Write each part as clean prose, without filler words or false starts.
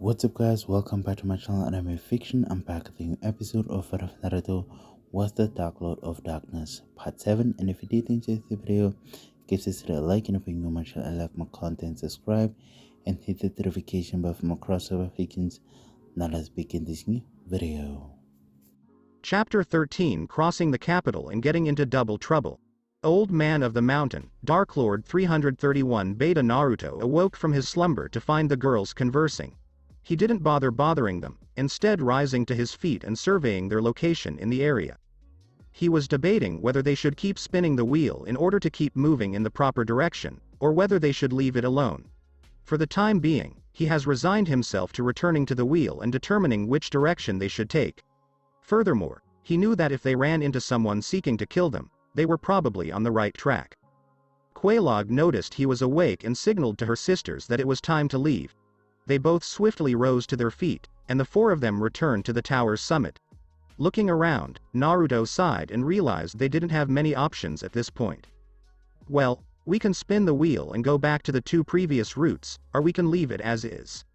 What's up guys, welcome back to my channel Anime Fiction. I'm back with a new episode of Naruto What's the Dark Lord of Darkness Part 7. And if you did enjoy the video, give this video a like, and if you're new to my channel and like my content, subscribe and hit the notification bell for more crossover fictions. Now let's begin this new video. Chapter 13 Crossing the Capital and Getting into Double Trouble. Old Man of the Mountain, Dark Lord 331 Beta Naruto awoke from his slumber to find the girls conversing. He didn't bother bothering them, instead rising to his feet and surveying their location in the area. He was debating whether they should keep spinning the wheel in order to keep moving in the proper direction, or whether they should leave it alone. For the time being, he has resigned himself to returning to the wheel and determining which direction they should take. Furthermore, he knew that if they ran into someone seeking to kill them, they were probably on the right track. Quelaag noticed he was awake and signaled to her sisters that it was time to leave. They both swiftly rose to their feet, and the four of them returned to the tower's summit. Looking around, Naruto sighed and realized they didn't have many options at this point. Well, we can spin the wheel and go back to the two previous routes, or we can leave it as is.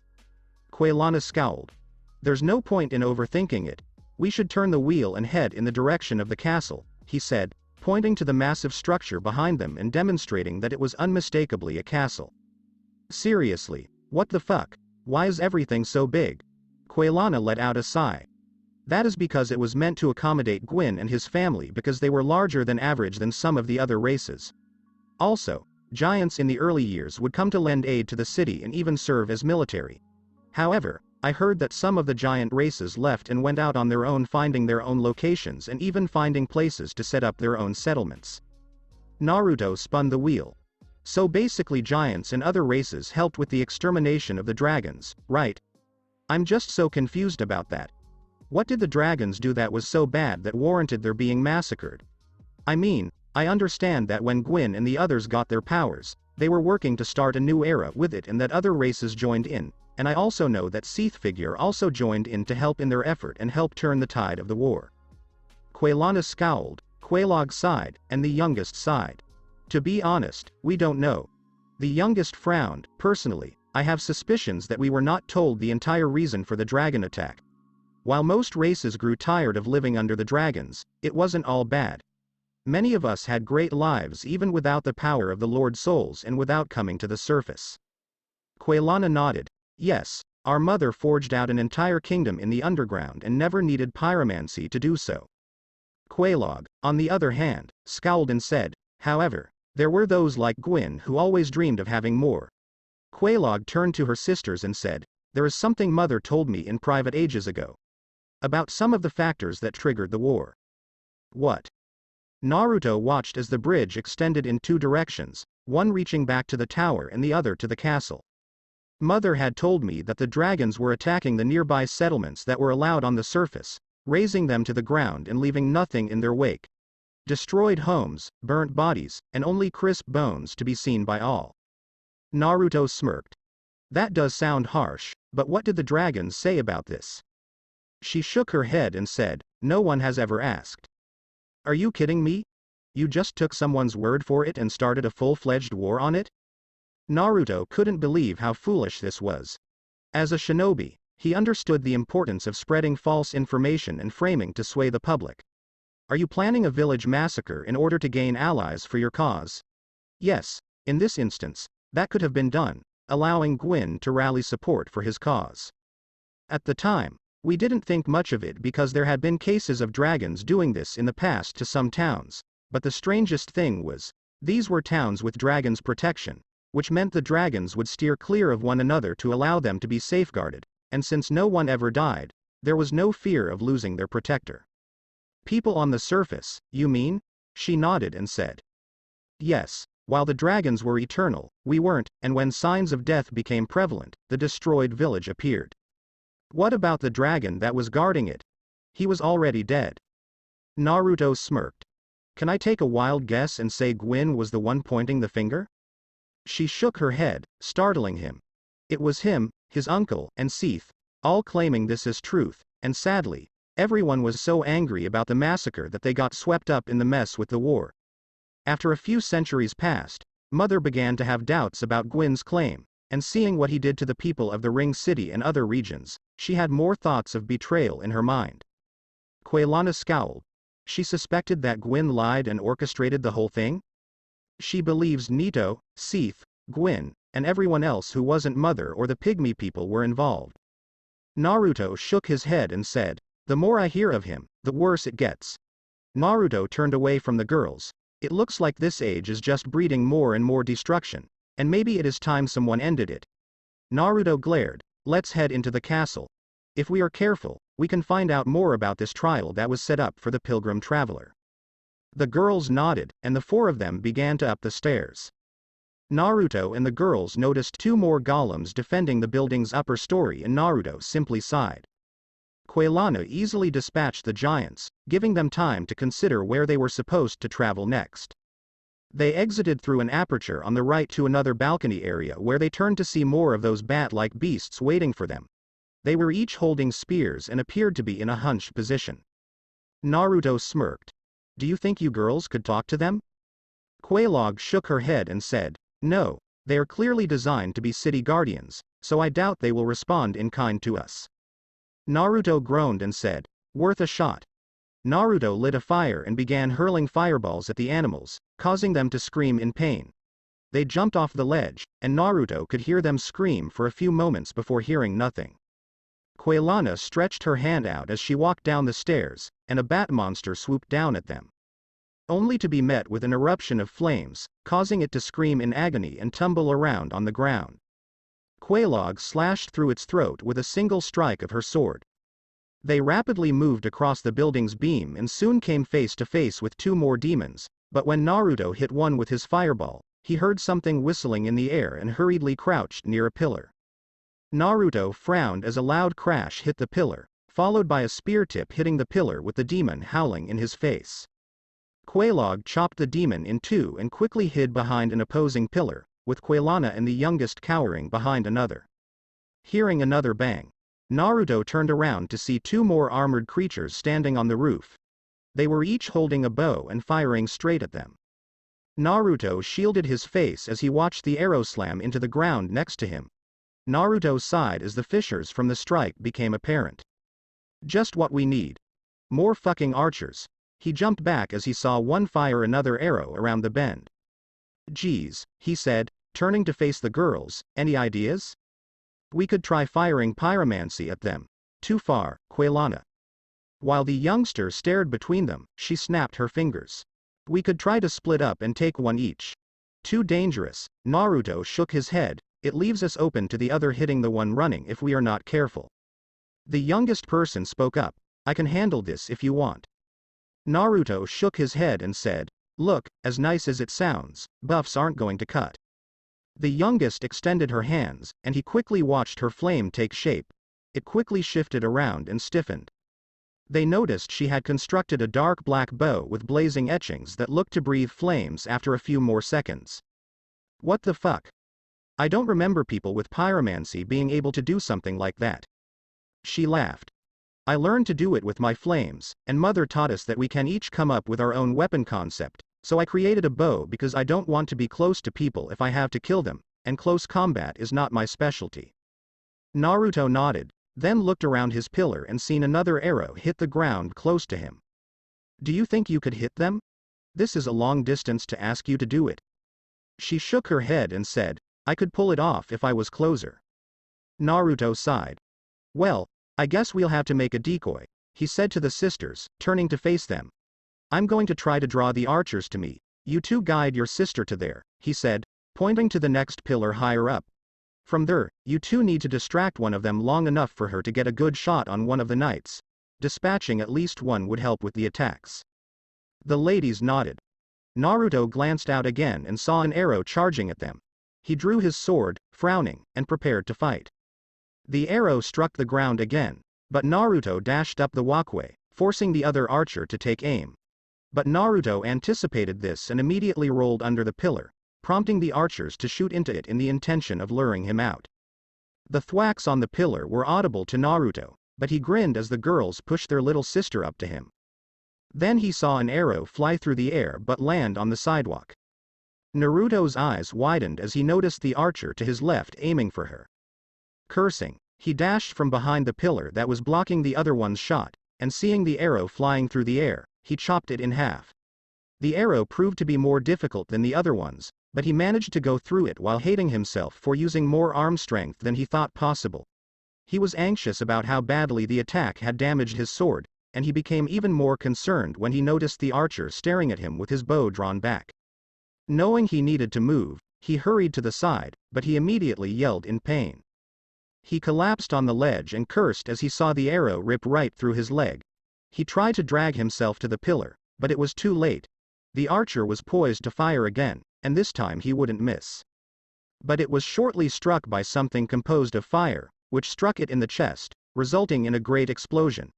Quelaag scowled. There's no point in overthinking it. We should turn the wheel and head in the direction of the castle, he said, pointing to the massive structure behind them and demonstrating that it was unmistakably a castle. Seriously, what the fuck? Why is everything so big? Quelaag let out a sigh. That is because it was meant to accommodate Gwyn and his family because they were larger than average than some of the other races. Also, giants in the early years would come to lend aid to the city and even serve as military. However, I heard that some of the giant races left and went out on their own, finding their own locations and even finding places to set up their own settlements. Naruto spun the wheel. So basically giants and other races helped with the extermination of the dragons, right? I'm just so confused about that. What did the dragons do that was so bad that warranted their being massacred? I mean, I understand that when Gwyn and the others got their powers, they were working to start a new era with it and that other races joined in, and I also know that Seath Figure also joined in to help in their effort and help turn the tide of the war. Quelaag scowled, Quelaag sighed, and the youngest sighed. To be honest, we don't know. The youngest frowned. Personally, I have suspicions that we were not told the entire reason for the dragon attack. While most races grew tired of living under the dragons, it wasn't all bad. Many of us had great lives even without the power of the Lord Souls and without coming to the surface. Quelaag nodded. Yes, our mother forged out an entire kingdom in the underground and never needed pyromancy to do so. Quelaag, on the other hand, scowled and said, however, there were those like Gwyn who always dreamed of having more. Quelaag turned to her sisters and said, there is something Mother told me in private ages ago. About some of the factors that triggered the war. What? Naruto watched as the bridge extended in two directions, one reaching back to the tower and the other to the castle. Mother had told me that the dragons were attacking the nearby settlements that were allowed on the surface, razing them to the ground and leaving nothing in their wake. Destroyed homes, burnt bodies, and only crisp bones to be seen by all. Naruto smirked. That does sound harsh, but what did the dragons say about this? She shook her head and said, no one has ever asked. Are you kidding me? You just took someone's word for it and started a full-fledged war on it? Naruto couldn't believe how foolish this was. As a shinobi, he understood the importance of spreading false information and framing to sway the public. Are you planning a village massacre in order to gain allies for your cause? Yes, in this instance, that could have been done, allowing Gwyn to rally support for his cause. At the time, we didn't think much of it because there had been cases of dragons doing this in the past to some towns, but the strangest thing was, these were towns with dragons' protection, which meant the dragons would steer clear of one another to allow them to be safeguarded, and since no one ever died, there was no fear of losing their protector. People on the surface, you mean? She nodded and said. Yes, while the dragons were eternal, we weren't, and when signs of death became prevalent, the destroyed village appeared. What about the dragon that was guarding it? He was already dead. Naruto smirked. Can I take a wild guess and say Gwyn was the one pointing the finger? She shook her head, startling him. It was him, his uncle, and Seath, all claiming this as truth, and sadly, everyone was so angry about the massacre that they got swept up in the mess with the war. After a few centuries passed, Mother began to have doubts about Gwyn's claim, and seeing what he did to the people of the Ring City and other regions, she had more thoughts of betrayal in her mind. Quaylana scowled. She suspected that Gwyn lied and orchestrated the whole thing? She believes Nito, Seath, Gwyn, and everyone else who wasn't Mother or the pygmy people were involved. Naruto shook his head and said, "The more I hear of him, the worse it gets." Naruto turned away from the girls. It looks like this age is just breeding more and more destruction, and maybe it is time someone ended it. Naruto glared. Let's head into the castle. If we are careful, we can find out more about this trial that was set up for the pilgrim traveler. The girls nodded, and the four of them began to up the stairs. Naruto and the girls noticed two more golems defending the building's upper story, and Naruto simply sighed. Quaylana easily dispatched the giants, giving them time to consider where they were supposed to travel next. They exited through an aperture on the right to another balcony area where they turned to see more of those bat-like beasts waiting for them. They were each holding spears and appeared to be in a hunched position. Naruto smirked. "Do you think you girls could talk to them?" Quaylog shook her head and said, "No, they are clearly designed to be city guardians, so I doubt they will respond in kind to us." Naruto groaned and said, "Worth a shot." Naruto lit a fire and began hurling fireballs at the animals, causing them to scream in pain. They jumped off the ledge, and Naruto could hear them scream for a few moments before hearing nothing. Quaylana stretched her hand out as she walked down the stairs, and a bat monster swooped down at them. Only to be met with an eruption of flames, causing it to scream in agony and tumble around on the ground. Quaylog slashed through its throat with a single strike of her sword. They rapidly moved across the building's beam and soon came face to face with two more demons, but when Naruto hit one with his fireball, he heard something whistling in the air and hurriedly crouched near a pillar. Naruto frowned as a loud crash hit the pillar, followed by a spear tip hitting the pillar with the demon howling in his face. Quaylog chopped the demon in two and quickly hid behind an opposing pillar, with Quaylana and the youngest cowering behind another. Hearing another bang, Naruto turned around to see two more armored creatures standing on the roof. They were each holding a bow and firing straight at them. Naruto shielded his face as he watched the arrow slam into the ground next to him. Naruto sighed as the fissures from the strike became apparent. "Just what we need. More fucking archers." He jumped back as he saw one fire another arrow around the bend. "Geez," he said, turning to face the girls, "any ideas?" "We could try firing pyromancy at them." "Too far, Quaylana." While the youngster stared between them, she snapped her fingers. "We could try to split up and take one each." "Too dangerous." Naruto shook his head. "It leaves us open to the other hitting the one running if we are not careful." The youngest person spoke up. "I can handle this if you want." Naruto shook his head and said, "Look, as nice as it sounds, buffs aren't going to cut." The youngest extended her hands, and he quickly watched her flame take shape. It quickly shifted around and stiffened. They noticed she had constructed a dark black bow with blazing etchings that looked to breathe flames after a few more seconds. "What the fuck? I don't remember people with pyromancy being able to do something like that." She laughed. "I learned to do it with my flames, and Mother taught us that we can each come up with our own weapon concept, so I created a bow because I don't want to be close to people if I have to kill them, and close combat is not my specialty." Naruto nodded, then looked around his pillar and seen another arrow hit the ground close to him. "Do you think you could hit them? This is a long distance to ask you to do it." She shook her head and said, "I could pull it off if I was closer." Naruto sighed. "Well, I guess we'll have to make a decoy," he said to the sisters, turning to face them. "I'm going to try to draw the archers to me. You two guide your sister to there," he said, pointing to the next pillar higher up. "From there, you two need to distract one of them long enough for her to get a good shot on one of the knights. Dispatching at least one would help with the attacks." The ladies nodded. Naruto glanced out again and saw an arrow charging at them. He drew his sword, frowning, and prepared to fight. The arrow struck the ground again, but Naruto dashed up the walkway, forcing the other archer to take aim. But Naruto anticipated this and immediately rolled under the pillar, prompting the archers to shoot into it in the intention of luring him out. The thwacks on the pillar were audible to Naruto, but he grinned as the girls pushed their little sister up to him. Then he saw an arrow fly through the air but land on the sidewalk. Naruto's eyes widened as he noticed the archer to his left aiming for her. Cursing, he dashed from behind the pillar that was blocking the other one's shot, and seeing the arrow flying through the air, he chopped it in half. The arrow proved to be more difficult than the other ones, but he managed to go through it while hating himself for using more arm strength than he thought possible. He was anxious about how badly the attack had damaged his sword, and he became even more concerned when he noticed the archer staring at him with his bow drawn back. Knowing he needed to move, he hurried to the side, but he immediately yelled in pain. He collapsed on the ledge and cursed as he saw the arrow rip right through his leg. He tried to drag himself to the pillar, but it was too late. The archer was poised to fire again, and this time he wouldn't miss. But it was shortly struck by something composed of fire, which struck it in the chest, resulting in a great explosion.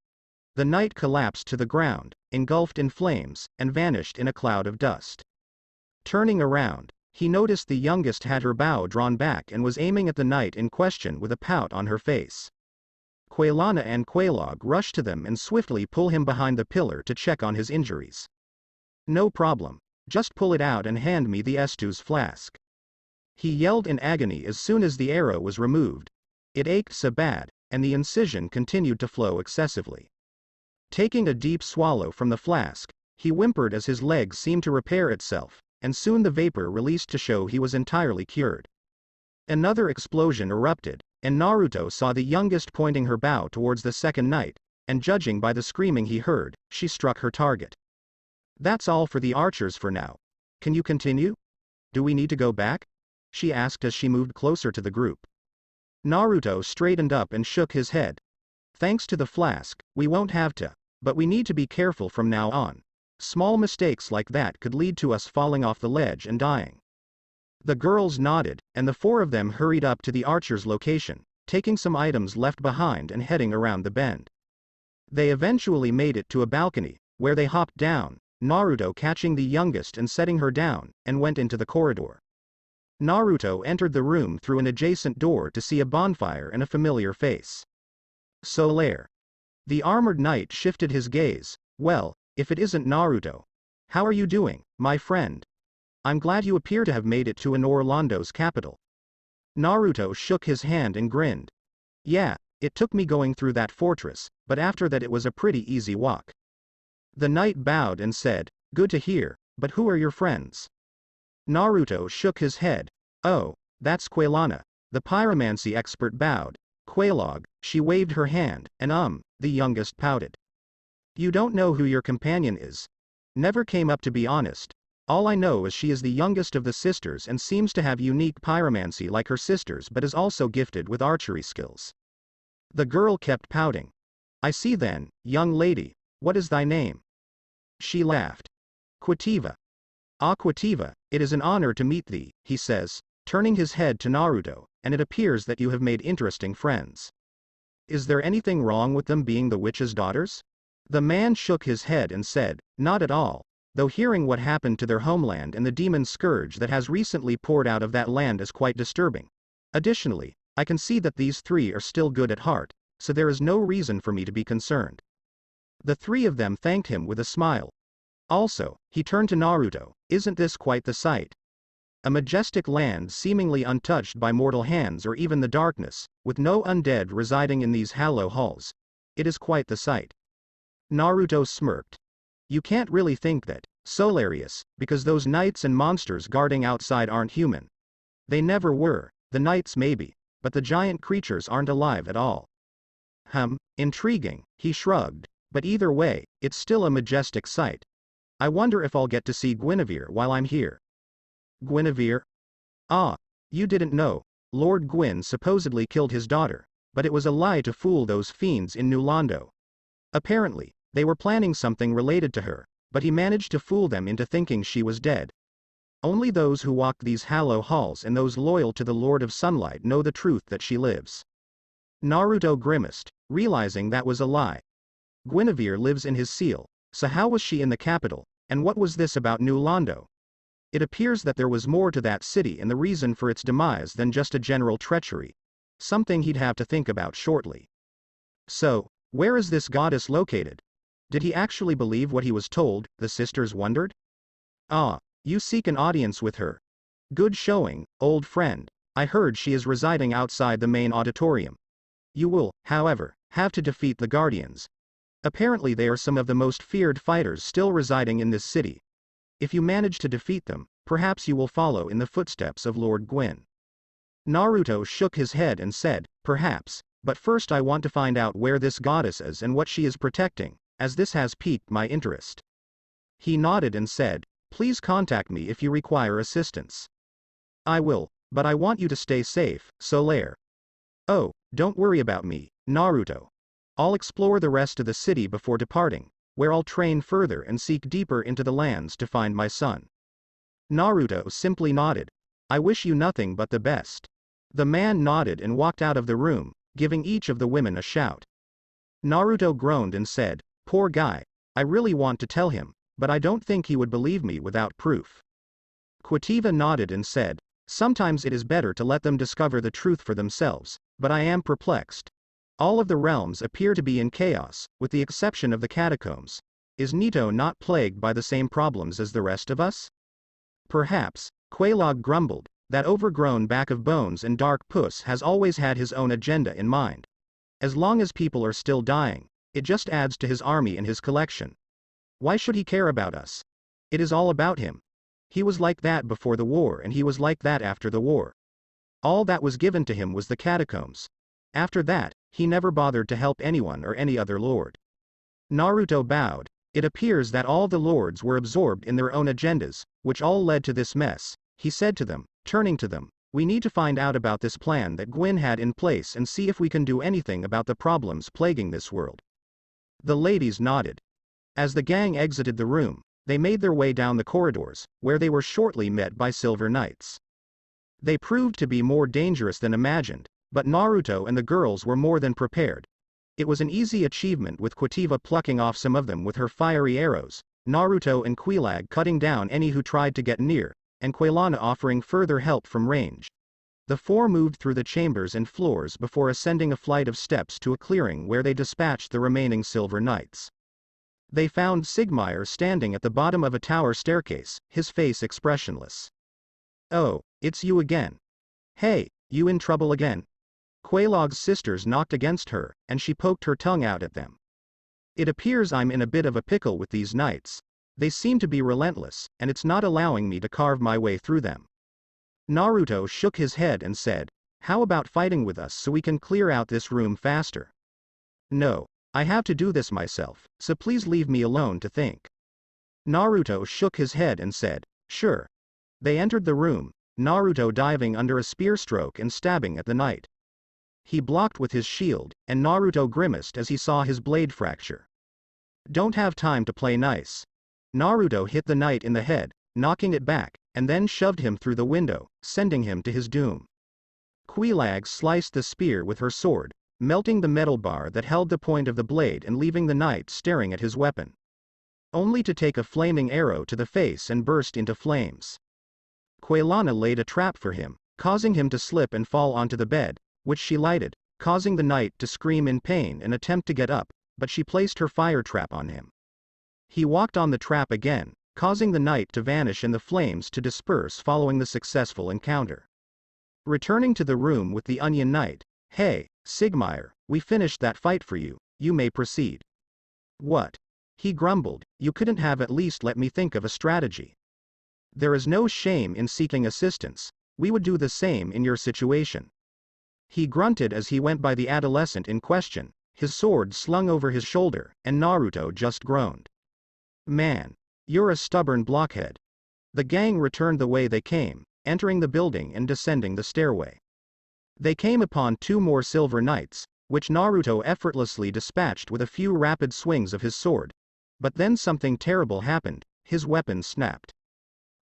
The knight collapsed to the ground, engulfed in flames, and vanished in a cloud of dust. Turning around, he noticed the youngest had her bow drawn back and was aiming at the knight in question with a pout on her face. Quaylana and Quaylog rushed to them and swiftly pull him behind the pillar to check on his injuries. "No problem. Just pull it out and hand me the Estu's flask," he yelled in agony as soon as the arrow was removed. It ached so bad, and the incision continued to flow excessively. Taking a deep swallow from the flask, he whimpered as his leg seemed to repair itself, and soon the vapor released to show he was entirely cured. Another explosion erupted, and Naruto saw the youngest pointing her bow towards the second knight, and judging by the screaming he heard, she struck her target. "That's all for the archers for now. Can you continue? Do we need to go back?" she asked as she moved closer to the group. Naruto straightened up and shook his head. "Thanks to the flask, we won't have to, but we need to be careful from now on. Small mistakes like that could lead to us falling off the ledge and dying." The girls nodded, and the four of them hurried up to the archer's location, taking some items left behind and heading around the bend. They eventually made it to a balcony, where they hopped down, Naruto catching the youngest and setting her down, and went into the corridor. Naruto entered the room through an adjacent door to see a bonfire and a familiar face. Solaire. The armored knight shifted his gaze. "Well, if it isn't Naruto. How are you doing, my friend? I'm glad you appear to have made it to Orlando's capital." Naruto shook his hand and grinned. "Yeah, it took me going through that fortress, but after that it was a pretty easy walk." The knight bowed and said, "Good to hear, but who are your friends?" Naruto shook his head. "Oh, that's Quaylana." The pyromancy expert bowed. "Quaylog," she waved her hand, and the youngest pouted. "You don't know who your companion is?" "Never came up to be honest. All I know is she is the youngest of the sisters and seems to have unique pyromancy like her sisters but is also gifted with archery skills." The girl kept pouting. "I see then, young lady, what is thy name?" She laughed. "Quativa." "Ah, Quativa, it is an honor to meet thee," he says, turning his head to Naruto, "and it appears that you have made interesting friends. Is there anything wrong with them being the witch's daughters?" The man shook his head and said, "Not at all, though hearing what happened to their homeland and the demon scourge that has recently poured out of that land is quite disturbing. Additionally, I can see that these three are still good at heart, so there is no reason for me to be concerned." The three of them thanked him with a smile. Also, he turned to Naruto, "Isn't this quite the sight? A majestic land seemingly untouched by mortal hands or even the darkness, with no undead residing in these hollow halls. It is quite the sight." Naruto smirked. "You can't really think that, Solarius, because those knights and monsters guarding outside aren't human. They never were, the knights maybe, but the giant creatures aren't alive at all." Intriguing, he shrugged, "but either way, it's still a majestic sight. I wonder if I'll get to see Guinevere while I'm here." "Guinevere? Ah, you didn't know. Lord Gwyn supposedly killed his daughter, but it was a lie to fool those fiends in Orlando. Apparently, they were planning something related to her, but he managed to fool them into thinking she was dead. Only those who walk these hollow halls and those loyal to the Lord of Sunlight know the truth that she lives." Naruto grimaced, realizing that was a lie. Guinevere lives in his seal, so how was she in the capital, and what was this about Orlando? It appears that there was more to that city and the reason for its demise than just a general treachery. Something he'd have to think about shortly. So, where is this goddess located? Did he actually believe what he was told, the sisters wondered? "Ah, you seek an audience with her, Good showing, old friend. I heard she is residing outside the main auditorium. You will, however, have to defeat the Guardians. Apparently they are some of the most feared fighters still residing in this city. If you manage to defeat them, perhaps you will follow in the footsteps of Lord Gwyn. Naruto shook his head and said, perhaps, but first I want to find out where this goddess is and what she is protecting, as this has piqued my interest. He nodded and said, please contact me if you require assistance. I will, but I want you to stay safe, Solaire. Oh, don't worry about me, Naruto. I'll explore the rest of the city before departing, where I'll train further and seek deeper into the lands to find my son. Naruto simply nodded. I wish you nothing but the best. The man nodded and walked out of the room, giving each of the women a shout. Naruto groaned and said, poor guy, I really want to tell him, but I don't think he would believe me without proof. Quitiva nodded and said, sometimes it is better to let them discover the truth for themselves, but I am perplexed. All of the realms appear to be in chaos, with the exception of the catacombs. Is Nito not plagued by the same problems as the rest of us? Perhaps, Quelaag grumbled, that overgrown back of bones and dark puss has always had his own agenda in mind. As long as people are still dying, it just adds to his army and his collection. Why should he care about us? It is all about him. He was like that before the war and he was like that after the war. All that was given to him was the catacombs. After that, he never bothered to help anyone or any other lord. Naruto bowed. It appears that all the lords were absorbed in their own agendas, which all led to this mess. He said to them, turning to them, we need to find out about this plan that Gwyn had in place and see if we can do anything about the problems plaguing this world. The ladies nodded. As the gang exited the room, they made their way down the corridors, where they were shortly met by Silver Knights. They proved to be more dangerous than imagined, but Naruto and the girls were more than prepared. It was an easy achievement with Quitiva plucking off some of them with her fiery arrows, Naruto and Quelaag cutting down any who tried to get near, and Quelaana offering further help from range. The four moved through the chambers and floors before ascending a flight of steps to a clearing where they dispatched the remaining Silver Knights. They found Sigmire standing at the bottom of a tower staircase, his face expressionless. Oh, it's you again. Hey, you in trouble again? Quelaag's sisters knocked against her, and she poked her tongue out at them. It appears I'm in a bit of a pickle with these knights. They seem to be relentless, and it's not allowing me to carve my way through them. Naruto shook his head and said, how about fighting with us so we can clear out this room faster? No, I have to do this myself, so please leave me alone to think. Naruto shook his head and said, sure. They entered the room, Naruto diving under a spear stroke and stabbing at the knight. He blocked with his shield, and Naruto grimaced as he saw his blade fracture. Don't have time to play nice. Naruto hit the knight in the head, knocking it back, and then shoved him through the window, sending him to his doom. Quelaag sliced the spear with her sword, melting the metal bar that held the point of the blade and leaving the knight staring at his weapon. Only to take a flaming arrow to the face and burst into flames. Quelaana laid a trap for him, causing him to slip and fall onto the bed, which she lighted, causing the knight to scream in pain and attempt to get up, but she placed her fire trap on him. He walked on the trap again, causing the knight to vanish and the flames to disperse following the successful encounter. Returning to the room with the Onion Knight, hey, Sigmire, we finished that fight for you, you may proceed. What? He grumbled, you couldn't have at least let me think of a strategy. There is no shame in seeking assistance, we would do the same in your situation. He grunted as he went by the adolescent in question, his sword slung over his shoulder, and Naruto just groaned. Man, you're a stubborn blockhead. The gang returned the way they came, entering the building and descending the stairway. They came upon two more Silver Knights, which Naruto effortlessly dispatched with a few rapid swings of his sword. But then something terrible happened, his weapon snapped.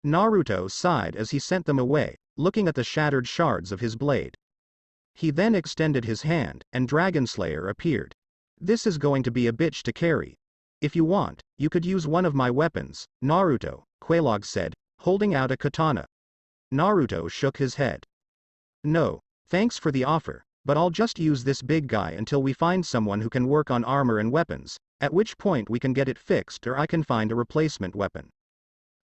Naruto sighed as he sent them away, looking at the shattered shards of his blade. He then extended his hand, and Dragon Slayer appeared. This is going to be a bitch to carry. If you want, you could use one of my weapons, Naruto, Quelaag said, holding out a katana. Naruto shook his head. No, thanks for the offer, but I'll just use this big guy until we find someone who can work on armor and weapons, at which point we can get it fixed or I can find a replacement weapon.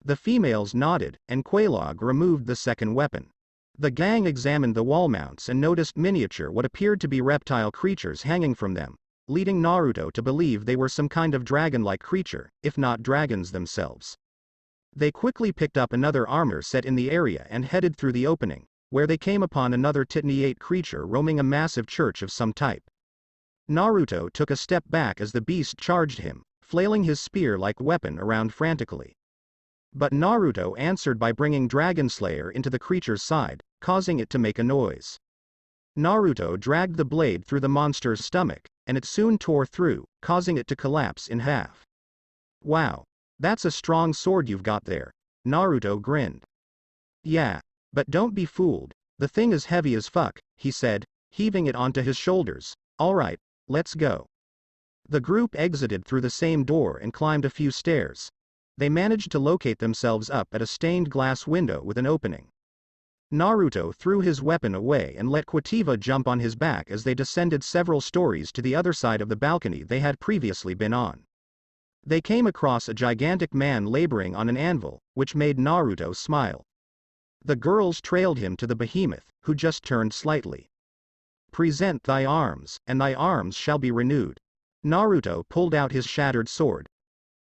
The females nodded, and Quelaag removed the second weapon. The gang examined the wall mounts and noticed miniature what appeared to be reptile creatures hanging from them, leading Naruto to believe they were some kind of dragon-like creature, if not dragons themselves. They quickly picked up another armor set in the area and headed through the opening, where they came upon another Titaniate creature roaming a massive church of some type. Naruto took a step back as the beast charged him, flailing his spear-like weapon around frantically. But Naruto answered by bringing Dragon Slayer into the creature's side, causing it to make a noise. Naruto dragged the blade through the monster's stomach, and it soon tore through, causing it to collapse in half. Wow. That's a strong sword you've got there. Naruto grinned. Yeah. But don't be fooled. The thing is heavy as fuck, he said, heaving it onto his shoulders. Alright, let's go. The group exited through the same door and climbed a few stairs. They managed to locate themselves up at a stained glass window with an opening. Naruto threw his weapon away and let Qutiva jump on his back as they descended several stories to the other side of the balcony they had previously been on. They came across a gigantic man laboring on an anvil, which made Naruto smile. The girls trailed him to the behemoth, who just turned slightly. Present thy arms, and thy arms shall be renewed. Naruto pulled out his shattered sword.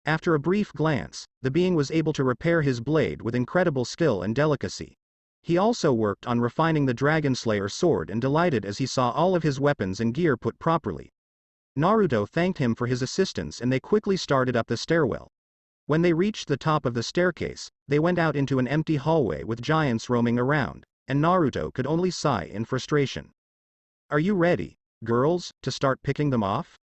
After a brief glance, the being was able to repair his blade with incredible skill and delicacy. He also worked on refining the Dragon Slayer sword and delighted as he saw all of his weapons and gear put properly. Naruto thanked him for his assistance and they quickly started up the stairwell. When they reached the top of the staircase, they went out into an empty hallway with giants roaming around, and Naruto could only sigh in frustration. Are you ready, girls, to start picking them off?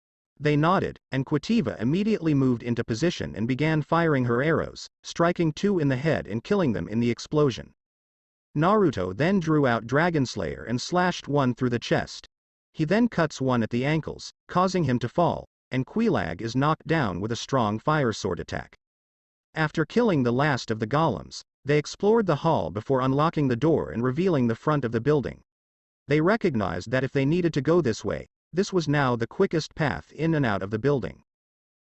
They nodded, and Qutiva immediately moved into position and began firing her arrows, striking 2 in the head and killing them in the explosion. Naruto then drew out Dragon Slayer and slashed 1 through the chest. He then cuts 1 at the ankles, causing him to fall, and Quelaag is knocked down with a strong fire sword attack. After killing the last of the golems, they explored the hall before unlocking the door and revealing the front of the building. They recognized that if they needed to go this way, this was now the quickest path in and out of the building.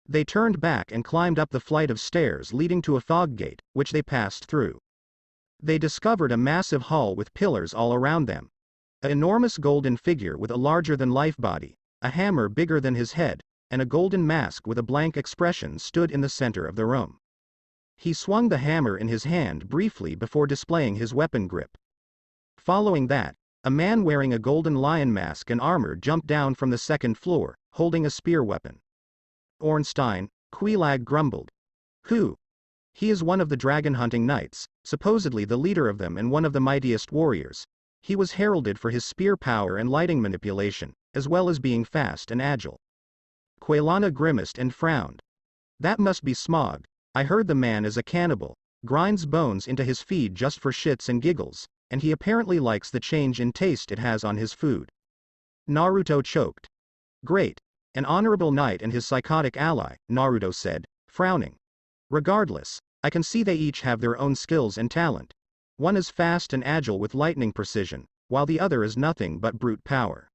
They turned back and climbed up the flight of stairs leading to a fog gate, which they passed through. They discovered a massive hall with pillars all around them. An enormous golden figure with a larger-than-life body, a hammer bigger than his head, and a golden mask with a blank expression stood in the center of the room. He swung the hammer in his hand briefly before displaying his weapon grip. Following that, a man wearing a golden lion mask and armor jumped down from the second floor, holding a spear weapon. Ornstein, Quelaag grumbled. Who? He is one of the dragon-hunting knights, supposedly the leader of them and one of the mightiest warriors. He was heralded for his spear power and lighting manipulation, as well as being fast and agile. Quelaana grimaced and frowned. That must be Smog. I heard the man is a cannibal, grinds bones into his feed just for shits and giggles, and he apparently likes the change in taste it has on his food. Naruto choked. Great. An honorable knight and his psychotic ally, Naruto said, frowning. Regardless, I can see they each have their own skills and talent. One is fast and agile with lightning precision, while the other is nothing but brute power.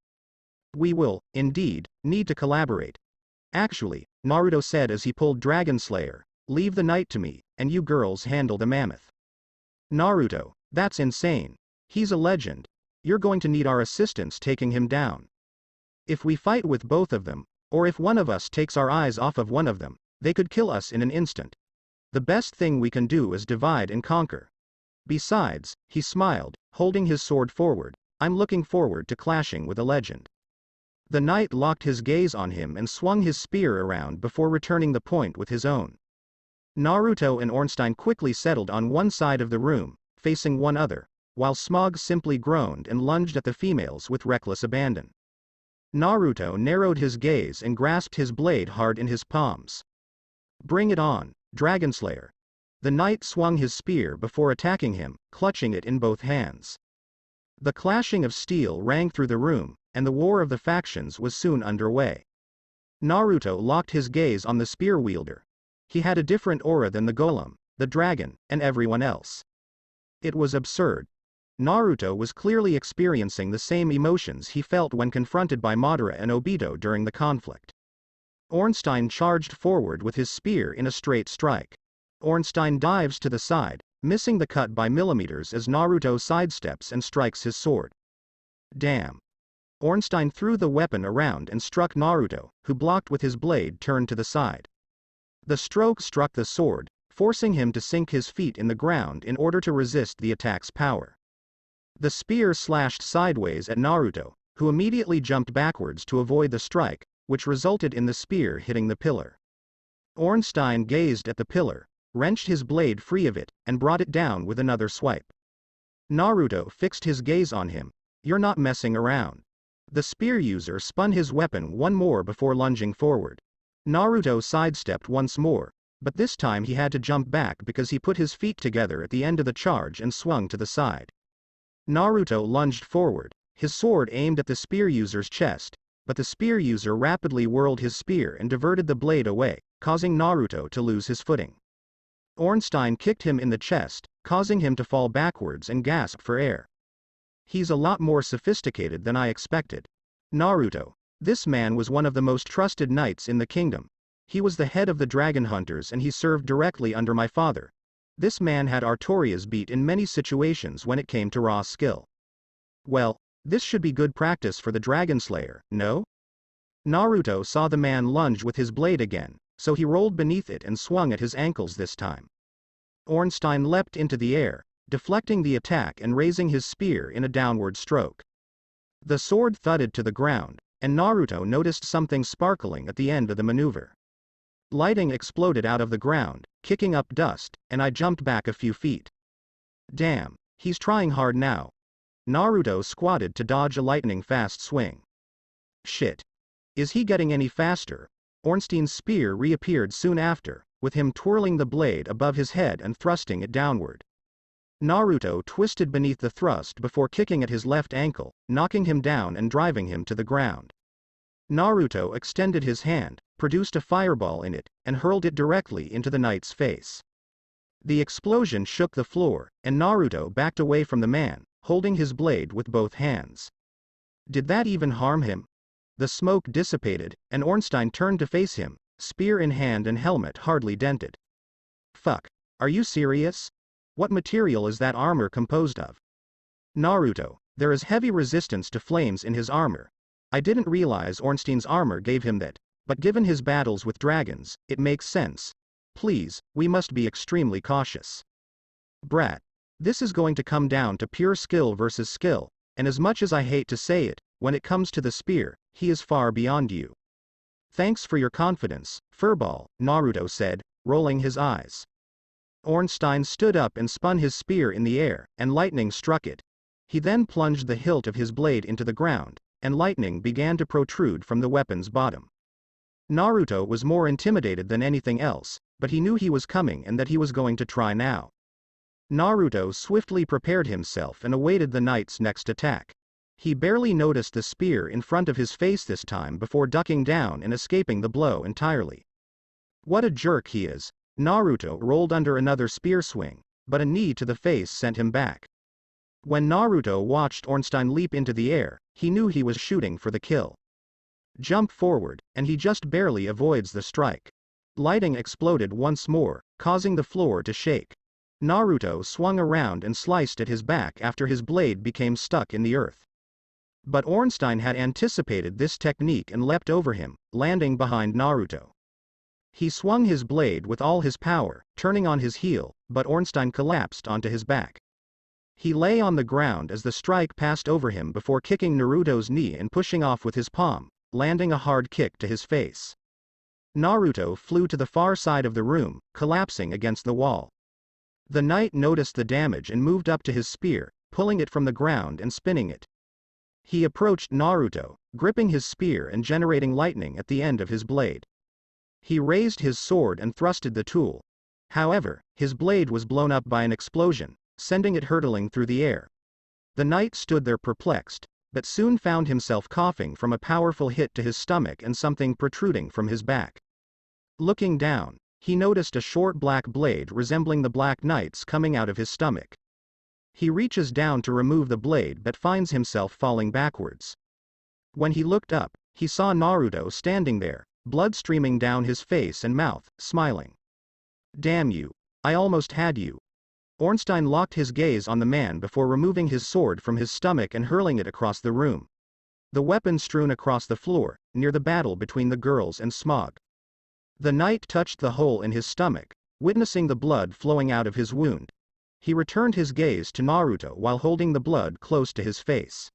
We will, indeed, need to collaborate. Actually, Naruto said as he pulled Dragon Slayer, leave the knight to me, and you girls handle the mammoth. Naruto, that's insane. He's a legend. You're going to need our assistance taking him down. If we fight with both of them, or if one of us takes our eyes off of one of them, they could kill us in an instant. The best thing we can do is divide and conquer. Besides, he smiled, holding his sword forward, I'm looking forward to clashing with a legend. The knight locked his gaze on him and swung his spear around before returning the point with his own. Naruto and Ornstein quickly settled on one side of the room, facing one other, while Smog simply groaned and lunged at the females with reckless abandon. Naruto narrowed his gaze and grasped his blade hard in his palms. Bring it on, Dragon Slayer. The knight swung his spear before attacking him, clutching it in both hands. The clashing of steel rang through the room, and the war of the factions was soon underway. Naruto locked his gaze on the spear wielder. He had a different aura than the golem, the dragon, and everyone else. It was absurd. Naruto was clearly experiencing the same emotions he felt when confronted by Madara and Obito during the conflict. Ornstein charged forward with his spear in a straight strike. Ornstein dives to the side, missing the cut by millimeters as Naruto sidesteps and strikes his sword. Damn. Ornstein threw the weapon around and struck Naruto, who blocked with his blade turned to the side. The stroke struck the sword, forcing him to sink his feet in the ground in order to resist the attack's power. The spear slashed sideways at Naruto, who immediately jumped backwards to avoid the strike, which resulted in the spear hitting the pillar. Ornstein gazed at the pillar, wrenched his blade free of it, and brought it down with another swipe. Naruto fixed his gaze on him. "You're not messing around." The spear user spun his weapon one more before lunging forward. Naruto sidestepped once more, but this time he had to jump back because he put his feet together at the end of the charge and swung to the side. Naruto lunged forward, his sword aimed at the spear user's chest, but the spear user rapidly whirled his spear and diverted the blade away, causing Naruto to lose his footing. Ornstein kicked him in the chest, causing him to fall backwards and gasp for air. "He's a lot more sophisticated than I expected. Naruto. This man was one of the most trusted knights in the kingdom. He was the head of the dragon hunters and he served directly under my father. This man had Artorias beat in many situations when it came to raw skill. Well, this should be good practice for the Dragon Slayer, no?" Naruto saw the man lunge with his blade again, so he rolled beneath it and swung at his ankles this time. Ornstein leapt into the air, deflecting the attack and raising his spear in a downward stroke. The sword thudded to the ground, and Naruto noticed something sparkling at the end of the maneuver. Lighting exploded out of the ground, kicking up dust, and I jumped back a few feet. Damn, he's trying hard now. Naruto squatted to dodge a lightning-fast swing. Shit. Is he getting any faster? Ornstein's spear reappeared soon after, with him twirling the blade above his head and thrusting it downward. Naruto twisted beneath the thrust before kicking at his left ankle, knocking him down and driving him to the ground. Naruto extended his hand, produced a fireball in it, and hurled it directly into the knight's face. The explosion shook the floor, and Naruto backed away from the man, holding his blade with both hands. Did that even harm him? The smoke dissipated, and Ornstein turned to face him, spear in hand and helmet hardly dented. Fuck. Are you serious? What material is that armor composed of? Naruto, there is heavy resistance to flames in his armor. I didn't realize Ornstein's armor gave him that, but given his battles with dragons, it makes sense. Please, we must be extremely cautious. Brat. This is going to come down to pure skill versus skill, and as much as I hate to say it, when it comes to the spear, he is far beyond you. Thanks for your confidence, Furball, Naruto said, rolling his eyes. Ornstein stood up and spun his spear in the air, and lightning struck it. He then plunged the hilt of his blade into the ground, and lightning began to protrude from the weapon's bottom. Naruto was more intimidated than anything else, but he knew he was coming and that he was going to try now. Naruto swiftly prepared himself and awaited the knight's next attack. He barely noticed the spear in front of his face this time before ducking down and escaping the blow entirely. What a jerk he is. Naruto rolled under another spear swing, but a knee to the face sent him back. When Naruto watched Ornstein leap into the air, he knew he was shooting for the kill. Jump forward, and he just barely avoids the strike. Lighting exploded once more, causing the floor to shake. Naruto swung around and sliced at his back after his blade became stuck in the earth. But Ornstein had anticipated this technique and leapt over him, landing behind Naruto. He swung his blade with all his power, turning on his heel, but Ornstein collapsed onto his back. He lay on the ground as the strike passed over him before kicking Naruto's knee and pushing off with his palm, landing a hard kick to his face. Naruto flew to the far side of the room, collapsing against the wall. The knight noticed the damage and moved up to his spear, pulling it from the ground and spinning it. He approached Naruto, gripping his spear and generating lightning at the end of his blade. He raised his sword and thrusted the tool. However, his blade was blown up by an explosion, sending it hurtling through the air. The knight stood there perplexed, but soon found himself coughing from a powerful hit to his stomach and something protruding from his back. Looking down, he noticed a short black blade resembling the Black Knight's coming out of his stomach. He reaches down to remove the blade but finds himself falling backwards. When he looked up, he saw Naruto standing there, blood streaming down his face and mouth, smiling. Damn you. I almost had you. Ornstein locked his gaze on the man before removing his sword from his stomach and hurling it across the room. The weapon strewn across the floor, near the battle between the girls and Smog. The knight touched the hole in his stomach, witnessing the blood flowing out of his wound. He returned his gaze to Naruto while holding the blood close to his face.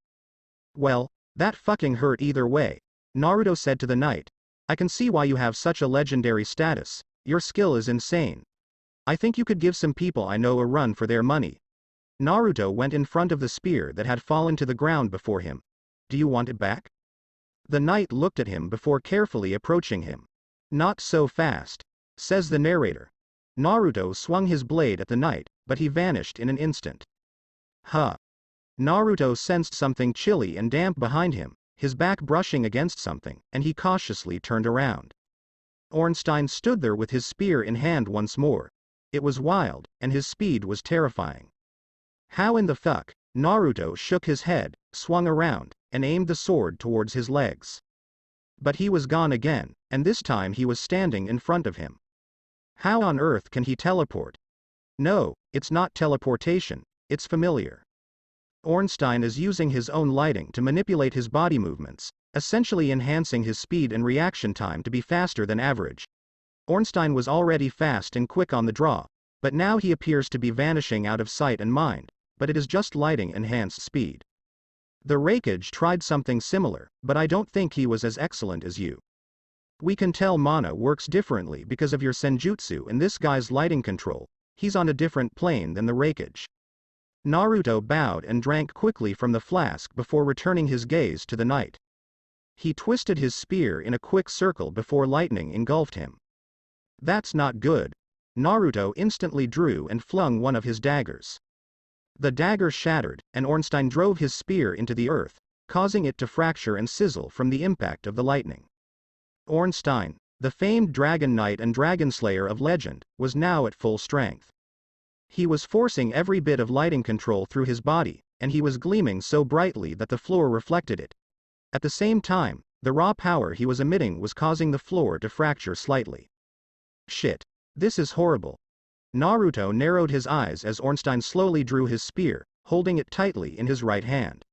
Well, that fucking hurt either way, Naruto said to the knight. I can see why you have such a legendary status, your skill is insane. I think you could give some people I know a run for their money. Naruto went in front of the spear that had fallen to the ground before him. Do you want it back? The knight looked at him before carefully approaching him. Not so fast, says the narrator. Naruto swung his blade at the knight, but he vanished in an instant. Huh. Naruto sensed something chilly and damp behind him, his back brushing against something, and he cautiously turned around. Ornstein stood there with his spear in hand once more. It was wild, and his speed was terrifying. How in the fuck? Naruto shook his head, swung around, and aimed the sword towards his legs. But he was gone again, and this time he was standing in front of him. How on earth can he teleport? No, it's not teleportation, it's familiar. Ornstein is using his own lighting to manipulate his body movements, essentially enhancing his speed and reaction time to be faster than average. Ornstein was already fast and quick on the draw, but now he appears to be vanishing out of sight and mind, but it is just lighting enhanced speed. The Raikage tried something similar, but I don't think he was as excellent as you. We can tell mana works differently because of your senjutsu and this guy's lighting control, he's on a different plane than the Raikage. Naruto bowed and drank quickly from the flask before returning his gaze to the knight. He twisted his spear in a quick circle before lightning engulfed him. That's not good. Naruto instantly drew and flung one of his daggers. The dagger shattered, and Ornstein drove his spear into the earth, causing it to fracture and sizzle from the impact of the lightning. Ornstein, the famed Dragon Knight and Dragon Slayer of legend, was now at full strength. He was forcing every bit of lighting control through his body, and he was gleaming so brightly that the floor reflected it. At the same time, the raw power he was emitting was causing the floor to fracture slightly. Shit. This is horrible. Naruto narrowed his eyes as Ornstein slowly drew his spear, holding it tightly in his right hand.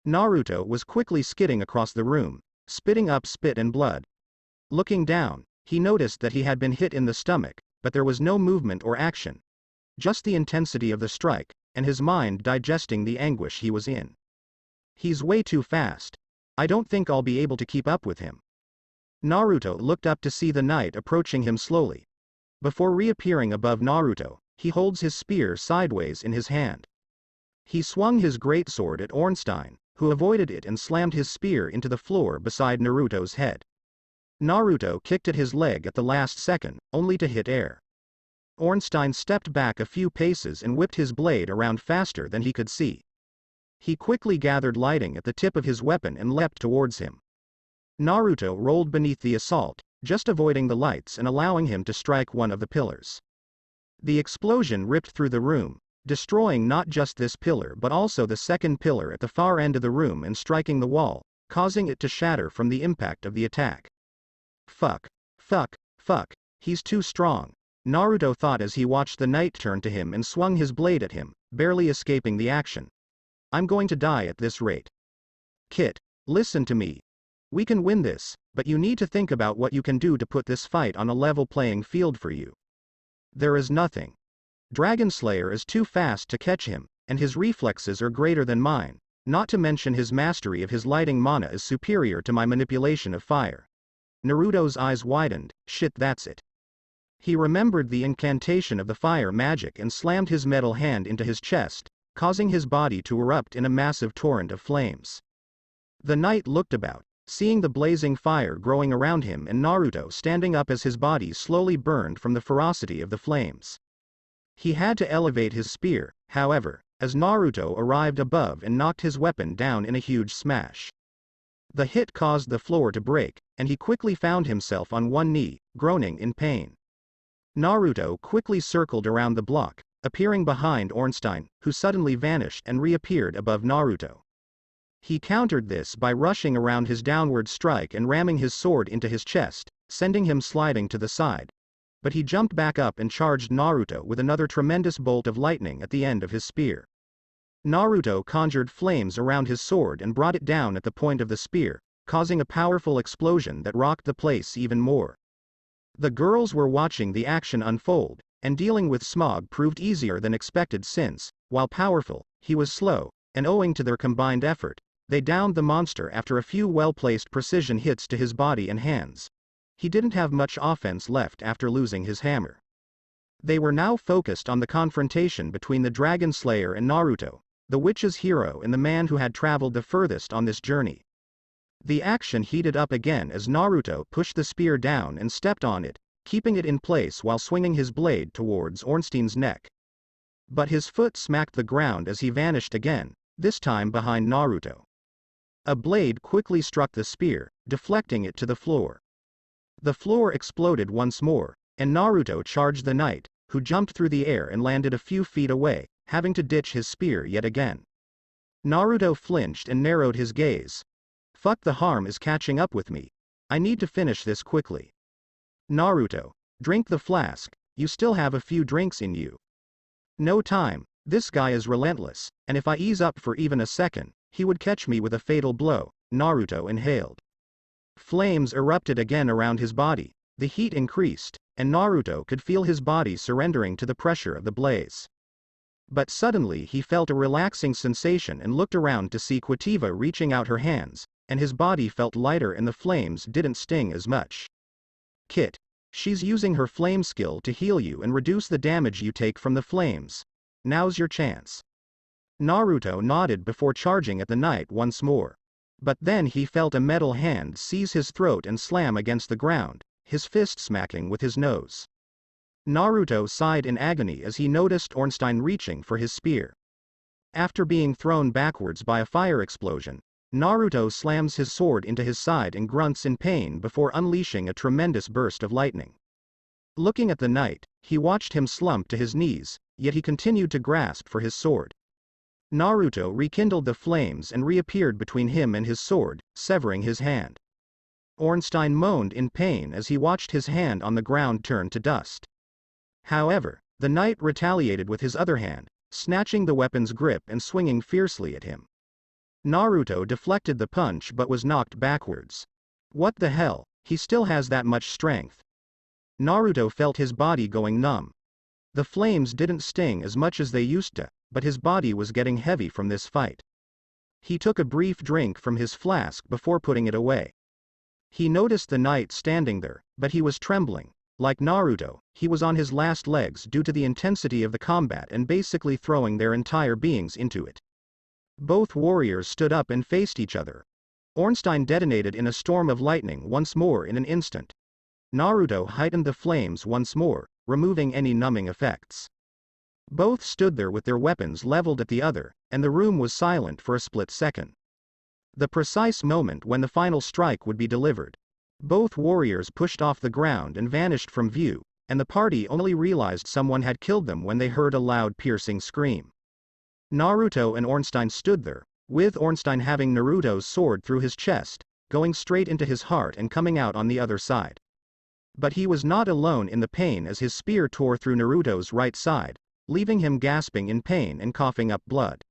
Naruto was quickly skidding across the room, spitting up spit and blood. Looking down, he noticed that he had been hit in the stomach, but there was no movement or action. Just the intensity of the strike, and his mind digesting the anguish he was in. He's way too fast. I don't think I'll be able to keep up with him. Naruto looked up to see the knight approaching him slowly. Before reappearing above Naruto, he holds his spear sideways in his hand. He swung his greatsword at Ornstein, who avoided it and slammed his spear into the floor beside Naruto's head. Naruto kicked at his leg at the last second, only to hit air. Ornstein stepped back a few paces and whipped his blade around faster than he could see. He quickly gathered lighting at the tip of his weapon and leapt towards him. Naruto rolled beneath the assault, just avoiding the lights and allowing him to strike one of the pillars. The explosion ripped through the room, destroying not just this pillar but also the second pillar at the far end of the room and striking the wall, causing it to shatter from the impact of the attack. Fuck. Fuck. Fuck. He's too strong, Naruto thought as he watched the knight turn to him and swung his blade at him, barely escaping the action. I'm going to die at this rate. Kit, listen to me. We can win this, but you need to think about what you can do to put this fight on a level playing field for you. There is nothing. Dragon Slayer is too fast to catch him, and his reflexes are greater than mine, not to mention his mastery of his lighting mana is superior to my manipulation of fire. Naruto's eyes widened. Shit, that's it. He remembered the incantation of the fire magic and slammed his metal hand into his chest, causing his body to erupt in a massive torrent of flames. The knight looked about, seeing the blazing fire growing around him and Naruto standing up as his body slowly burned from the ferocity of the flames. He had to elevate his spear, however, as Naruto arrived above and knocked his weapon down in a huge smash. The hit caused the floor to break, and he quickly found himself on one knee, groaning in pain. Naruto quickly circled around the block, appearing behind Ornstein, who suddenly vanished and reappeared above Naruto. He countered this by rushing around his downward strike and ramming his sword into his chest, sending him sliding to the side. but he jumped back up and charged Naruto with another tremendous bolt of lightning at the end of his spear. Naruto conjured flames around his sword and brought it down at the point of the spear, causing a powerful explosion that rocked the place even more. The girls were watching the action unfold, and dealing with Smog proved easier than expected since, while powerful, he was slow, and owing to their combined effort, they downed the monster after a few well-placed precision hits to his body and hands. He didn't have much offense left after losing his hammer. They were now focused on the confrontation between the Dragon Slayer and Naruto, the witch's hero and the man who had traveled the furthest on this journey. The action heated up again as Naruto pushed the spear down and stepped on it, keeping it in place while swinging his blade towards Ornstein's neck. But his foot smacked the ground as he vanished again, this time behind Naruto. A blade quickly struck the spear, deflecting it to the floor. The floor exploded once more, and Naruto charged the knight, who jumped through the air and landed a few feet away, having to ditch his spear yet again. Naruto flinched and narrowed his gaze. Fuck, the harm is catching up with me. I need to finish this quickly. Naruto, drink the flask, you still have a few drinks in you. No time, this guy is relentless, and if I ease up for even a second, he would catch me with a fatal blow, Naruto inhaled. Flames erupted again around his body, the heat increased, and Naruto could feel his body surrendering to the pressure of the blaze. But suddenly he felt a relaxing sensation and looked around to see Quitiva reaching out her hands, and his body felt lighter and the flames didn't sting as much. Kit. She's using her flame skill to heal you and reduce the damage you take from the flames. Now's your chance. Naruto nodded before charging at the knight once more. But then he felt a metal hand seize his throat and slam against the ground, his fist smacking with his nose. Naruto sighed in agony as he noticed Ornstein reaching for his spear. After being thrown backwards by a fire explosion, Naruto slams his sword into his side and grunts in pain before unleashing a tremendous burst of lightning. Looking at the knight, he watched him slump to his knees, yet he continued to grasp for his sword. Naruto rekindled the flames and reappeared between him and his sword, severing his hand. Ornstein moaned in pain as he watched his hand on the ground turn to dust. However, the knight retaliated with his other hand, snatching the weapon's grip and swinging fiercely at him. Naruto deflected the punch but was knocked backwards. What the hell, he still has that much strength. Naruto felt his body going numb. The flames didn't sting as much as they used to, but his body was getting heavy from this fight. He took a brief drink from his flask before putting it away. He noticed the knight standing there, but he was trembling. Like Naruto, he was on his last legs due to the intensity of the combat and basically throwing their entire beings into it. Both warriors stood up and faced each other. Ornstein detonated in a storm of lightning once more in an instant. Naruto heightened the flames once more, removing any numbing effects. Both stood there with their weapons leveled at the other, and the room was silent for a split second. The precise moment when the final strike would be delivered. Both warriors pushed off the ground and vanished from view, and the party only realized someone had killed them when they heard a loud piercing scream. Naruto and Ornstein stood there, with Ornstein having Naruto's sword through his chest, going straight into his heart and coming out on the other side. But he was not alone in the pain as his spear tore through Naruto's right side, leaving him gasping in pain and coughing up blood.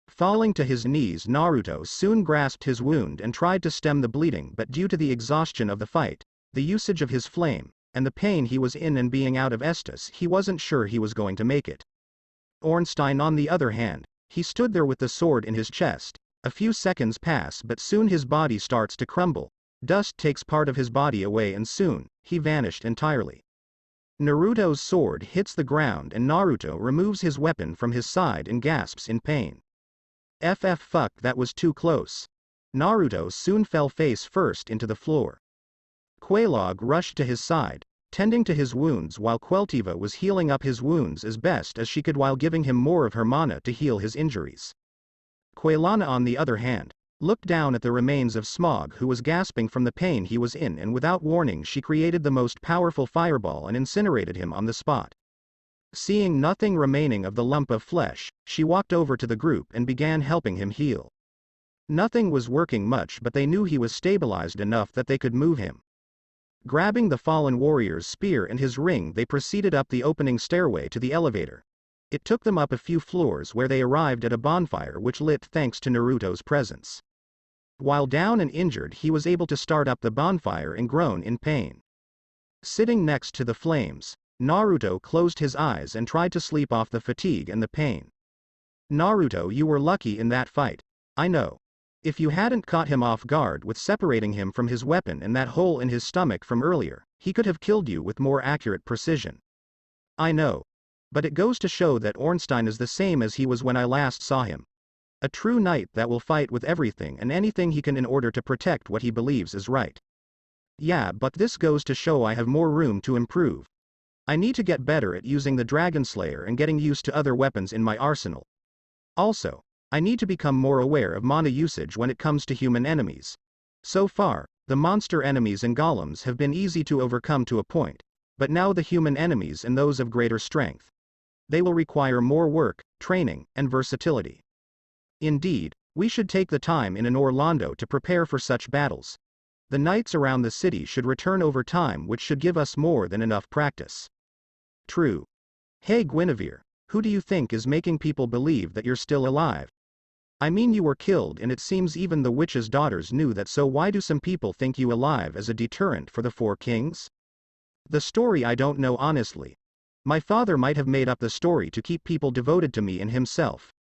Falling to his knees, Naruto soon grasped his wound and tried to stem the bleeding, but due to the exhaustion of the fight, the usage of his flame, and the pain he was in and being out of Estus, he wasn't sure he was going to make it. Ornstein on the other hand, he stood there with the sword in his chest. A few seconds pass but soon his body starts to crumble, dust takes part of his body away and soon, he vanished entirely. Naruto's sword hits the ground and Naruto removes his weapon from his side and gasps in pain. Fuck, that was too close. Naruto soon fell face first into the floor. Quelaag rushed to his side, tending to his wounds while Queltiva was healing up his wounds as best as she could while giving him more of her mana to heal his injuries. Quelana on the other hand, looked down at the remains of Smog who was gasping from the pain he was in, and without warning she created the most powerful fireball and incinerated him on the spot. Seeing nothing remaining of the lump of flesh, she walked over to the group and began helping him heal. Nothing was working much, but they knew he was stabilized enough that they could move him. Grabbing the fallen warrior's spear and his ring, they proceeded up the opening stairway to the elevator. It took them up a few floors where they arrived at a bonfire which lit thanks to Naruto's presence. While down and injured, he was able to start up the bonfire and groan in pain. Sitting next to the flames, Naruto closed his eyes and tried to sleep off the fatigue and the pain. Naruto, you were lucky in that fight. I know. If you hadn't caught him off guard with separating him from his weapon and that hole in his stomach from earlier, he could have killed you with more accurate precision. I know. But it goes to show that Ornstein is the same as he was when I last saw him. A true knight that will fight with everything and anything he can in order to protect what he believes is right. Yeah, but this goes to show I have more room to improve. I need to get better at using the Dragon Slayer and getting used to other weapons in my arsenal. Also, I need to become more aware of mana usage when it comes to human enemies. So far, the monster enemies and golems have been easy to overcome to a point, but now the human enemies and those of greater strength. They will require more work, training, and versatility. Indeed, we should take the time in Orlando to prepare for such battles. The knights around the city should return over time, which should give us more than enough practice. True. Hey Guinevere, who do you think is making people believe that you're still alive? I mean, you were killed and it seems even the witch's daughters knew that, so why do some people think you alive as a deterrent for the four kings? The story I don't know honestly. My father might have made up the story to keep people devoted to me and himself.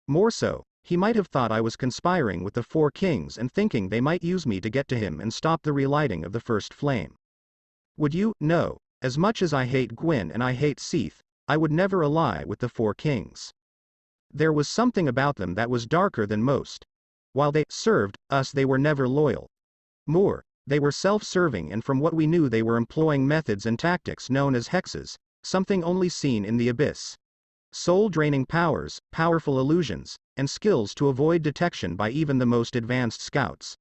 More so, he might have thought I was conspiring with the four kings and thinking they might use me to get to him and stop the relighting of the first flame. Would you? No, as much as I hate Gwyn and I hate Seath, I would never ally with the four kings. There was something about them that was darker than most. While they served us, they were never loyal. More, they were self-serving, and from what we knew they were employing methods and tactics known as hexes, something only seen in the abyss. Soul-draining powers, powerful illusions, and skills to avoid detection by even the most advanced scouts.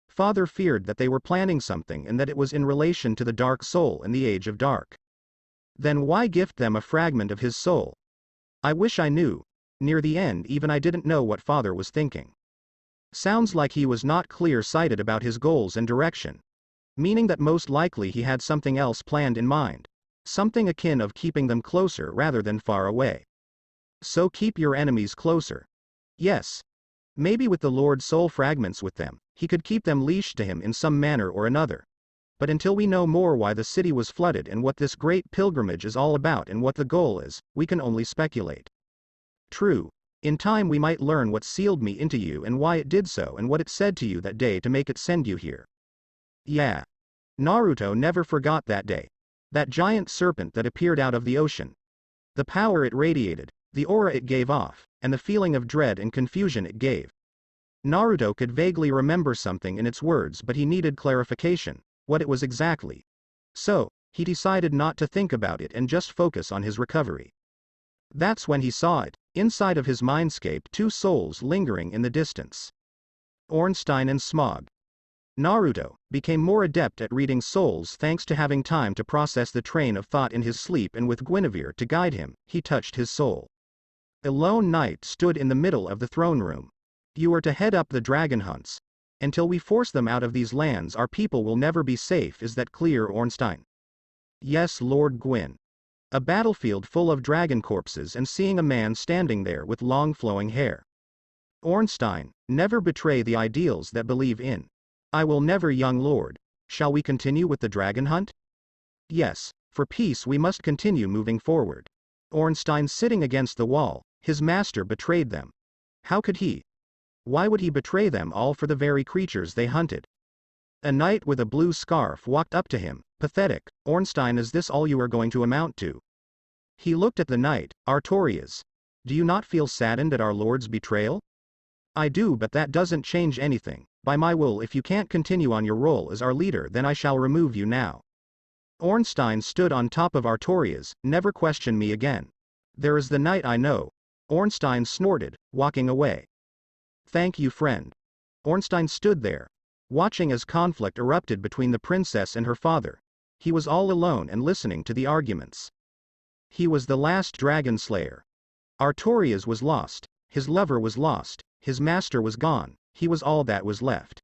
Father feared that they were planning something and that it was in relation to the Dark Soul and the Age of Dark. Then why gift them a fragment of his soul? I wish I knew. Near the end even I didn't know what Father was thinking. Sounds like he was not clear-sighted about his goals and direction. Meaning that most likely he had something else planned in mind. Something akin of keeping them closer rather than far away. So keep your enemies closer. Yes. Maybe with the Lord's soul fragments with them, he could keep them leashed to him in some manner or another. But until we know more why the city was flooded and what this great pilgrimage is all about and what the goal is, we can only speculate. True. In time we might learn what sealed me into you and why it did so and what it said to you that day to make it send you here. Yeah. Naruto never forgot that day. That giant serpent that appeared out of the ocean. The power it radiated, the aura it gave off, and the feeling of dread and confusion it gave. Naruto could vaguely remember something in its words, but he needed clarification, what it was exactly. So, he decided not to think about it and just focus on his recovery. That's when he saw it, inside of his mindscape, two souls lingering in the distance. Ornstein and Smog. Naruto became more adept at reading souls thanks to having time to process the train of thought in his sleep, and with Guinevere to guide him, he touched his soul. A lone knight stood in the middle of the throne room. You are to head up the dragon hunts. Until we force them out of these lands, our people will never be safe. Is that clear, Ornstein? Yes, Lord Gwyn. A battlefield full of dragon corpses and seeing a man standing there with long flowing hair. Ornstein, never betray the ideals that believe in. I will never, young lord. Shall we continue with the dragon hunt? Yes, for peace we must continue moving forward. Ornstein sitting against the wall, his master betrayed them. How could he? Why would he betray them all for the very creatures they hunted? A knight with a blue scarf walked up to him. Pathetic, Ornstein, is this all you are going to amount to? He looked at the knight. Artorias. Do you not feel saddened at our lord's betrayal? I do, but that doesn't change anything. By my will, if you can't continue on your role as our leader, then I shall remove you now. Ornstein stood on top of Artorias. Never question me again. There is the knight I know. Ornstein snorted, walking away. Thank you, friend. Ornstein stood there, watching as conflict erupted between the princess and her father. He was all alone and listening to the arguments. He was the last dragon slayer. Artorias was lost, his lover was lost, his master was gone, he was all that was left.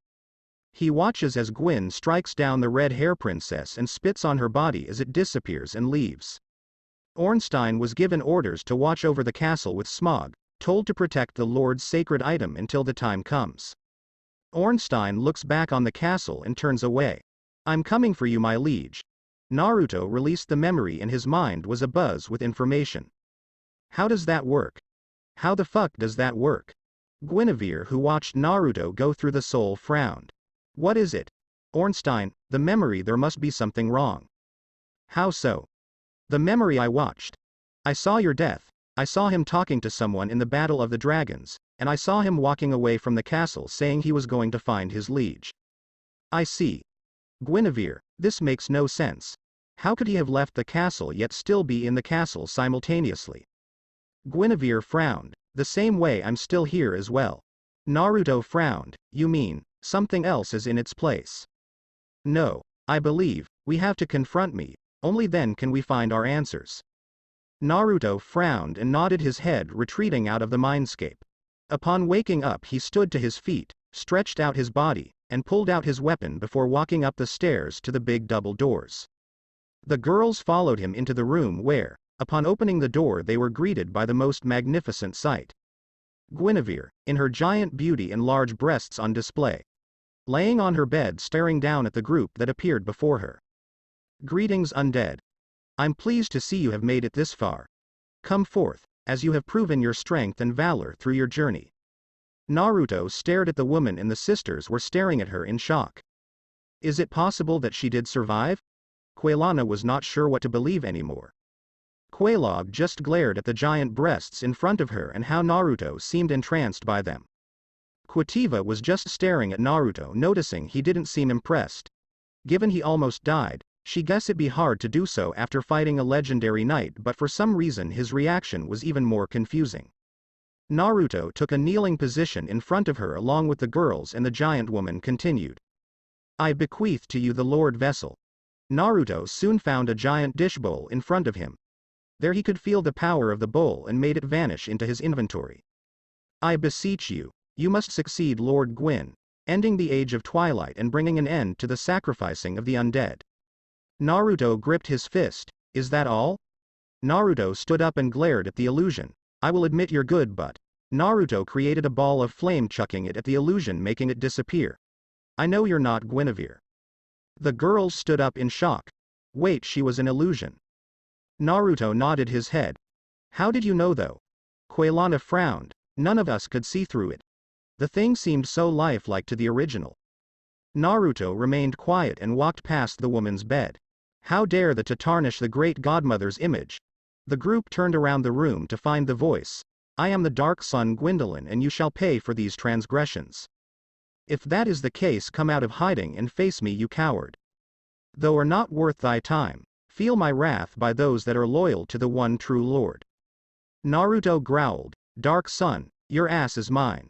He watches as Gwyn strikes down the red hair princess and spits on her body as it disappears and leaves. Ornstein was given orders to watch over the castle with Smog, told to protect the Lord's sacred item until the time comes. Ornstein looks back on the castle and turns away. I'm coming for you, my liege. Naruto released the memory and his mind was abuzz with information. How does that work? How the fuck does that work? Guinevere, who watched Naruto go through the soul, frowned. What is it? Ornstein, the memory, there must be something wrong. How so? The memory I watched. I saw your death, I saw him talking to someone in the Battle of the Dragons, and I saw him walking away from the castle saying he was going to find his liege. I see. Guinevere, this makes no sense. How could he have left the castle yet still be in the castle simultaneously? Guinevere frowned. The same way I'm still here as well. Naruto frowned. You mean, something else is in its place? No, I believe, we have to confront me, only then can we find our answers. Naruto frowned and nodded his head, retreating out of the mindscape. Upon waking up he stood to his feet, stretched out his body, and pulled out his weapon before walking up the stairs to the big double doors. The girls followed him into the room where, upon opening the door, they were greeted by the most magnificent sight. Guinevere, in her giant beauty and large breasts on display, laying on her bed staring down at the group that appeared before her. Greetings, undead. I'm pleased to see you have made it this far. Come forth, as you have proven your strength and valor through your journey. Naruto stared at the woman and the sisters were staring at her in shock. Is it possible that she did survive? Quailana was not sure what to believe anymore. Quelaag just glared at the giant breasts in front of her and how Naruto seemed entranced by them. Quitiva was just staring at Naruto, noticing he didn't seem impressed. Given he almost died, she guessed it'd be hard to do so after fighting a legendary knight, but for some reason his reaction was even more confusing. Naruto took a kneeling position in front of her along with the girls and the giant woman continued. I bequeath to you the Lord Vessel. Naruto soon found a giant dish bowl in front of him. There he could feel the power of the bowl and made it vanish into his inventory. I beseech you, you must succeed Lord Gwyn, ending the age of twilight and bringing an end to the sacrificing of the undead. Naruto gripped his fist. Is that all? Naruto stood up and glared at the illusion. I will admit you're good, but... Naruto created a ball of flame, chucking it at the illusion, making it disappear. I know you're not Guinevere. The girls stood up in shock. Wait, she was an illusion. Naruto nodded his head. How did you know though? Quailana frowned. None of us could see through it. The thing seemed so lifelike to the original. Naruto remained quiet and walked past the woman's bed. How dare the to tarnish the great godmother's image? The group turned around the room to find the voice. I am the Dark Sun Gwendolyn, and you shall pay for these transgressions. If that is the case, come out of hiding and face me, you coward. Though are not worth thy time, feel my wrath by those that are loyal to the one true Lord. Naruto growled, Dark Sun, your ass is mine.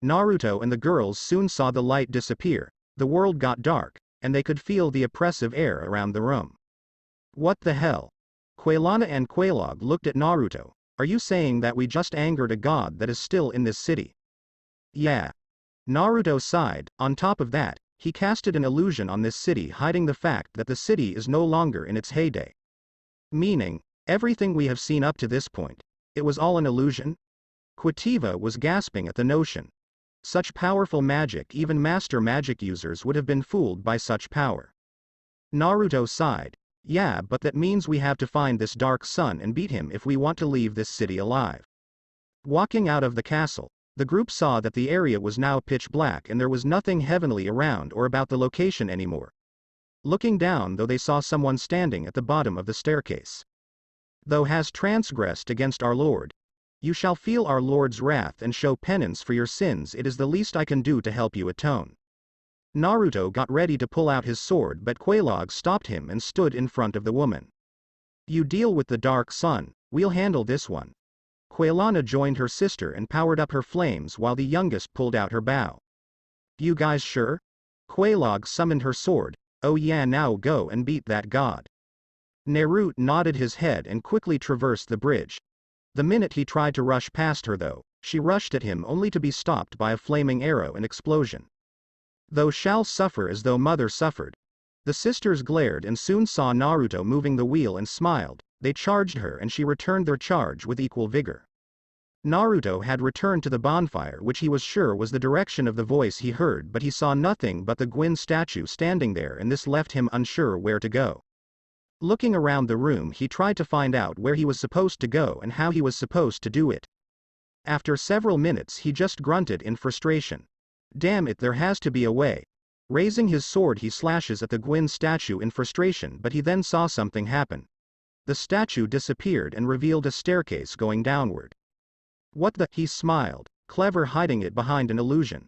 Naruto and the girls soon saw the light disappear, the world got dark, and they could feel the oppressive air around the room. What the hell? Quailana and Quelaag looked at Naruto. Are you saying that we just angered a god that is still in this city? Yeah. Naruto sighed. On top of that, he casted an illusion on this city, hiding the fact that the city is no longer in its heyday. Meaning, everything we have seen up to this point, it was all an illusion? Quitiva was gasping at the notion. Such powerful magic, even master magic users would have been fooled by such power. Naruto sighed. Yeah, but that means we have to find this Dark Sun and beat him if we want to leave this city alive. Walking out of the castle, the group saw that the area was now pitch black and there was nothing heavenly around or about the location anymore. Looking down, though, they saw someone standing at the bottom of the staircase. Thou has transgressed against our Lord. You shall feel our Lord's wrath and show penance for your sins. It is the least I can do to help you atone. Naruto got ready to pull out his sword, but Quelaag stopped him and stood in front of the woman. You deal with the Dark Sun, we'll handle this one. Quailana joined her sister and powered up her flames while the youngest pulled out her bow. You guys sure? Quelaag summoned her sword. Oh yeah, now go and beat that god. Naruto nodded his head and quickly traversed the bridge. The minute he tried to rush past her though, she rushed at him only to be stopped by a flaming arrow and explosion. Though shall suffer as though mother suffered. The sisters glared and soon saw Naruto moving the wheel and smiled. They charged her and she returned their charge with equal vigor. Naruto had returned to the bonfire, which he was sure was the direction of the voice he heard, but he saw nothing but the Gwyn statue standing there, and this left him unsure where to go. Looking around the room, he tried to find out where he was supposed to go and how he was supposed to do it. After several minutes he just grunted in frustration. Damn it, there has to be a way. Raising his sword he slashes at the Gwyn statue in frustration, but he then saw something happen. The statue disappeared and revealed a staircase going downward. What the? He smiled, clever hiding it behind an illusion.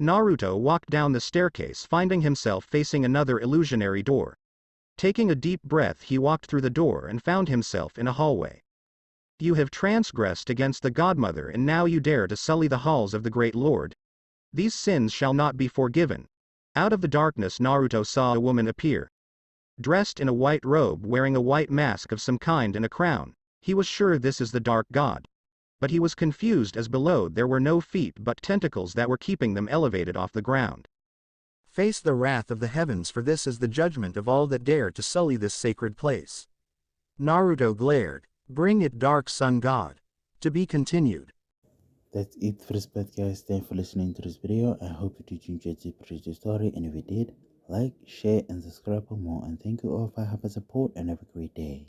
Naruto walked down the staircase, finding himself facing another illusionary door. Taking a deep breath, he walked through the door and found himself in a hallway. You have transgressed against the godmother and now you dare to sully the halls of the great lord. These sins shall not be forgiven. Out of the darkness Naruto saw a woman appear. Dressed in a white robe, wearing a white mask of some kind and a crown, he was sure this is the dark god. But he was confused as below there were no feet but tentacles that were keeping them elevated off the ground. Face the wrath of the heavens, for this is the judgment of all that dare to sully this sacred place. Naruto glared. Bring it, dark sun god. To be continued. That's it for this podcast. Thanks for listening to this video. I hope you did enjoy this particular story, and if you did, like, share, and subscribe for more. And thank you all for having support, and have a great day.